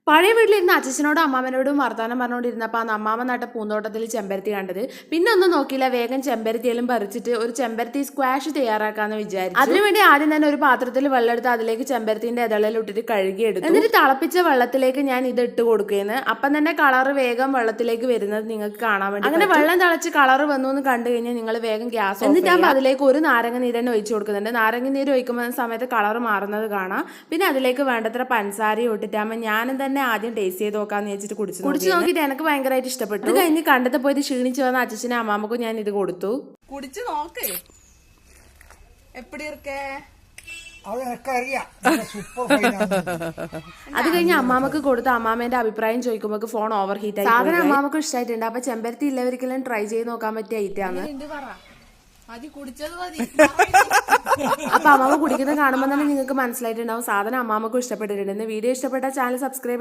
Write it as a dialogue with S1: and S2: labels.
S1: പഴയ വീട്ടിലിരുന്ന് അച്ഛനോടും അമ്മാമനോടും വർത്താനം പറഞ്ഞുകൊണ്ടിരുന്നപ്പോൾ അന്ന് അമ്മാമ നട്ട പൂന്തോട്ടത്തിൽ ചെമ്പരത്തി കണ്ടത്. പിന്നെ ഒന്നും നോക്കിയില്ല, വേഗം ചെമ്പരത്തിയെല്ലാം പറിച്ചിട്ട് ഒരു ചെമ്പരത്തി സ്ക്വാഷ് തയ്യാറാക്കാന്ന് വിചാരിച്ചു. അതിനുവേണ്ടി ആദ്യം തന്നെ ഒരു പാത്രത്തിൽ വെള്ളം എടുത്ത് അതിലേക്ക് ചെമ്പരത്തിന്റെ ഇതളെല്ലാം ഇട്ടിട്ട് കഴുകിയെടുത്തു. എന്നിട്ട് തിളപ്പിച്ച വെള്ളത്തിലേക്ക് ഞാൻ ഇത് ഇട്ട് കൊടുക്കുകയെന്ന്. അപ്പം തന്നെ കളറ് വേഗം വെള്ളത്തിലേക്ക് വരുന്നത് നിങ്ങൾക്ക് കാണാൻ വേണ്ടി. അങ്ങനെ വെള്ളം തിളച്ച് കളറ് വന്നു എന്ന് കണ്ടു കഴിഞ്ഞാൽ നിങ്ങൾ വേഗം ഗ്യാസ് എന്നിട്ടാകുമ്പോൾ അതിലേക്ക് ഒരു നാരങ്ങ നീര് തന്നെ ഒഴിച്ചു കൊടുക്കുന്നുണ്ട്. നാരങ്ങ നീര് ഒഴിക്കുമ്പോൾ സമയത്ത് കളറ് മാറുന്നത് കാണാം. പിന്നെ അതിലേക്ക് വേണ്ടത്ര പഞ്ചസാരയും ഇട്ടിട്ടാകുമ്പോൾ ഞാനും തന്നെ ആദ്യം ടേസ്റ്റ് ചെയ്ത് നോക്കാന്ന് വെച്ചിട്ട് കുടിച്ചു നോക്കിയിട്ട് എനിക്ക് ഭയങ്കരമായിട്ട് ഇഷ്ടപ്പെട്ടു. ഇത് കഴിഞ്ഞ് കണ്ടത്തെ പോയിട്ട് ക്ഷീണിച്ചു വന്ന അച്ഛനും അമ്മാമ്മക്കും ഞാൻ ഇത് കൊടുത്തു.
S2: കുടിച്ചു നോക്ക് എപ്പടി ഇരിക്കേ.
S1: അത് കഴിഞ്ഞ് അമ്മാമക്ക് കൊടുത്ത് അമ്മാമേന്റെ അഭിപ്രായം ചോദിക്കുമ്പോൾ ഫോൺ ഓവർ ഹീറ്റ് ആയി. സാധനം അമ്മാമക്ക് ഇഷ്ടമായിട്ടുണ്ട്. അപ്പൊ ചെമ്പരത്തി ഇല്ലവർക്കെല്ലാം ട്രൈ ചെയ്ത് നോക്കാൻ പറ്റിയ ഐറ്റാണ്. അപ്പൊ അമ്മാമ കുടിക്കുന്നത് കാണുമ്പോൾ തന്നെ നിങ്ങൾക്ക് മനസ്സിലായിട്ടുണ്ടാവും സാധനം അമ്മാമക്കും ഇഷ്ടപ്പെട്ടിട്ടുണ്ട്. വീഡിയോ ഇഷ്ടപ്പെട്ട ചാനൽ സബ്സ്ക്രൈബ്